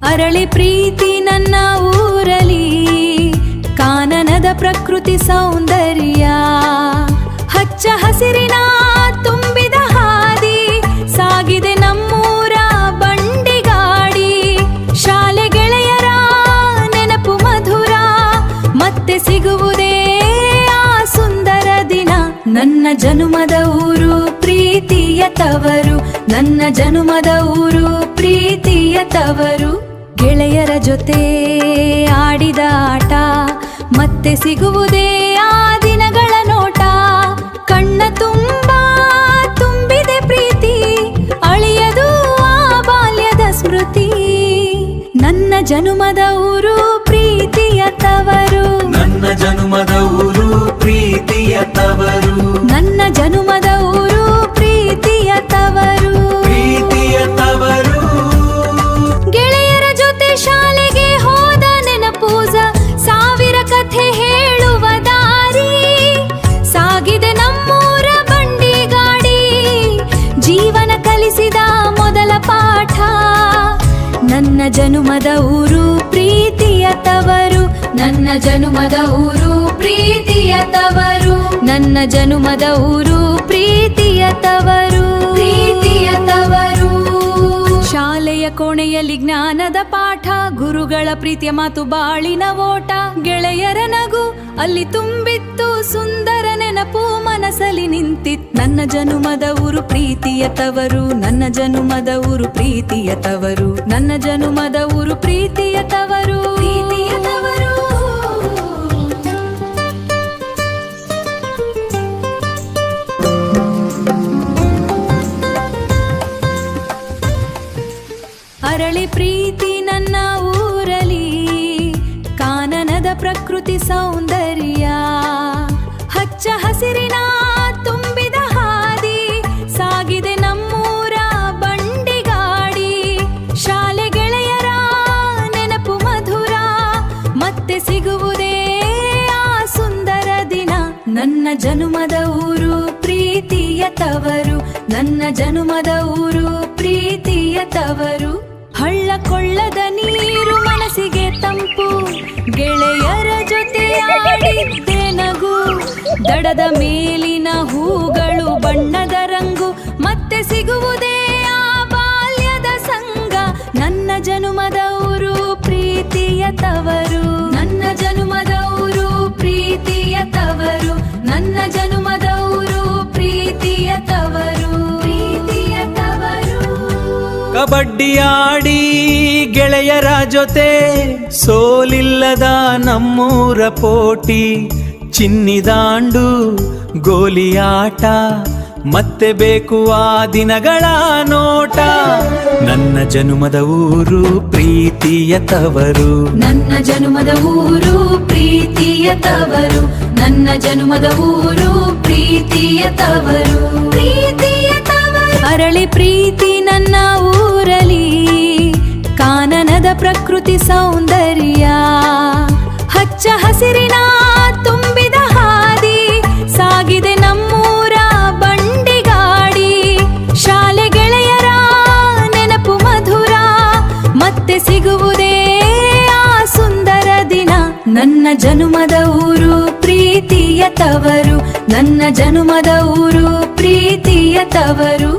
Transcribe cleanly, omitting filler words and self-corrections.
ಅರಳಿ ಪ್ರೀತಿ ನನ್ನ ಊರಲಿ, ಕಾನನದ ಪ್ರಕೃತಿ ಸೌಂದರ್ಯ, ಹಚ್ಚ ಹಸಿರಿನ ತುಂಬಿದ ಹಾದಿ, ಸಾಗಿದೆ ನಮ್ಮೂರ ಬಂಡಿಗಾಡಿ, ಶಾಲೆ ಗೆಳೆಯರ ನೆನಪು ಮಧುರ, ಮತ್ತೆ ಸಿಗುವುದೇ ಆ ಸುಂದರ ದಿನ. ನನ್ನ ಜನುಮದ ಊರು ಪ್ರೀತಿಯ ತವರು, ನನ್ನ ಜನುಮದ ಊರು ಪ್ರೀತಿಯ ತವರು. ಗೆಳೆಯರ ಜೊತೆ ಆಡಿದ ಆಟ, ಮತ್ತೆ ಸಿಗುವುದೇ ಆ ದಿನಗಳ ನೋಟ, ಕಣ್ಣ ತುಂಬಾ ತುಂಬಿದೆ ಪ್ರೀತಿ, ಅಳಿಯದು ಆ ಬಾಲ್ಯದ ಸ್ಮೃತಿ. ನನ್ನ ಜನುಮದ ಊರು ಪ್ರೀತಿಯ ತವರು, ನನ್ನ ಜನುಮದ ಊರು ಪ್ರೀತಿಯ ತವರು, ನನ್ನ ಜನುಮದ ಊರು ಪ್ರೀತಿಯ ತವರು, ಪ್ರೀತಿಯ ತವರು. ಗೆಳೆಯರ ಜೊತೆ ಶಾಲೆಗೆ ಹೋದ ನೆನಪೂಜ, ಸಾವಿರ ಕಥೆ ಹೇಳುವ ದಾರಿ, ಸಾಗಿದೆ ನಮ್ಮೂರ ಬಂಡಿಗಾಡಿ, ಜೀವನ ಕಲಿಸಿದ ಮೊದಲ ಪಾಠ. ನನ್ನ ಜನುಮದ ಊರು ಪ್ರೀತಿಯ ತವರು, ನನ್ನ ಜನುಮದ ಊರು ಪ್ರೀತಿಯ ತವರು, ನನ್ನ ಜನುಮದ ಊರು ಪ್ರೀತಿಯ ತವರು, ಪ್ರೀತಿಯ ತವರು. ಶಾಲೆಯ ಕೋಣೆಯಲ್ಲಿ ಜ್ಞಾನದ ಪಾಠ, ಗುರುಗಳ ಪ್ರೀತಿಯ ಮಾತು ಬಾಳಿನ ಓಟ, ಗೆಳೆಯರ ನಗು ಅಲ್ಲಿ ತುಂಬಿತ್ತು, ಸುಂದರ ನೆನಪು ಮನಸ್ಸಲ್ಲಿ ನಿಂತಿತ್ತು. ನನ್ನ ಜನುಮದ ಊರು ಪ್ರೀತಿಯ ತವರು, ನನ್ನ ಜನುಮದ ಊರು ಪ್ರೀತಿಯ ತವರು, ನನ್ನ ಜನುಮದ ಊರು ಪ್ರೀತಿಯ ತವರು, ಪ್ರೀತಿಯ ತವರು. ಅರಳಿ ಪ್ರೀತಿ ನನ್ನ ಊರಲಿ, ಕಾನನದ ಪ್ರಕೃತಿ ಸೌಂದರ್ಯ, ಹಚ್ಚ ಹಸಿರಿನ ತುಂಬಿದ ಹಾದಿ, ಸಾಗಿದೆ ನಮ್ಮೂರ ಬಂಡಿಗಾಡಿ, ಶಾಲೆ ಗೆಳೆಯರ ನೆನಪು ಮಧುರ, ಮತ್ತೆ ಸಿಗುವುದೇ ಆ ಸುಂದರ ದಿನ. ನನ್ನ ಜನುಮದ ಊರು ಪ್ರೀತಿಯ ತವರು, ನನ್ನ ಜನುಮದ ಊರು ಪ್ರೀತಿಯ ತವರು. ಹಳ್ಳ ಕೊಳ್ಳದ ನೀರು ಮನಸ್ಸಿಗೆ ತಂಪು, ಗೆಳೆಯರ ಜೊತೆ ಆಡಿದ್ದೆ ನಗು, ದಡದ ಮೇಲಿನ ಹೂಗಳು ಬಣ್ಣದ ರಂಗು, ಮತ್ತೆ ಸಿಗುವುದೇ ಆ ಬಾಲ್ಯದ ಸಂಗ. ನನ್ನ ಜನುಮದ ಊರು ಪ್ರೀತಿಯ ತವರು, ನನ್ನ ಜನುಮದ ಊರು ಪ್ರೀತಿಯ ತವರು, ನನ್ನ ಜನುಮದ ಊರು ಪ್ರೀತಿಯ ತವರು, ಪ್ರೀತಿಯ ತವರು. ಕಬಡ್ಡಿ ಆಡಿ ಗೆಳೆಯರ ಜೊತೆ ಸೋಲಿಲ್ಲದ ನಮ್ಮೂರ ಪೋಟಿ, ಚಿನ್ನಿದಾಂಡು ಗೋಲಿಯಾಟ, ಮತ್ತೆ ಬೇಕು ಆ ದಿನಗಳ ನೋಟ. ನನ್ನ ಜನುಮದ ಊರು ಪ್ರೀತಿಯ ತವರು, ನನ್ನ ಜನುಮದ ಊರು ಪ್ರೀತಿಯ ತವರು, ನನ್ನ ಜನುಮದ ಊರು ಪ್ರೀತಿಯ ತವರು, ಪ್ರೀತಿಯ ತವರು. ಅರಳಿ ಪ್ರೀತಿ ನನ್ನ ಊರಲಿ, ಕಾನನದ ಪ್ರಕೃತಿ ಸೌಂದರ್ಯ, ಹಚ್ಚ ಹಸಿರಿನ ತುಂಬಿದ ಹಾದಿ, ಸಾಗಿದೆ ನಮ್ಮೂರ ಬಂಡಿಗಾಡಿ, ಶಾಲೆ ಗೆಳೆಯರ ನೆನಪು ಮಧುರ, ಮತ್ತೆ ಸಿಗುವುದೇ ಆ ಸುಂದರ ದಿನ. ನನ್ನ ಜನುಮದ ಊರು ಪ್ರೀತಿಯ ತವರು, ನನ್ನ ಜನುಮದ ಊರು ಪ್ರೀತಿಯ ತವರು.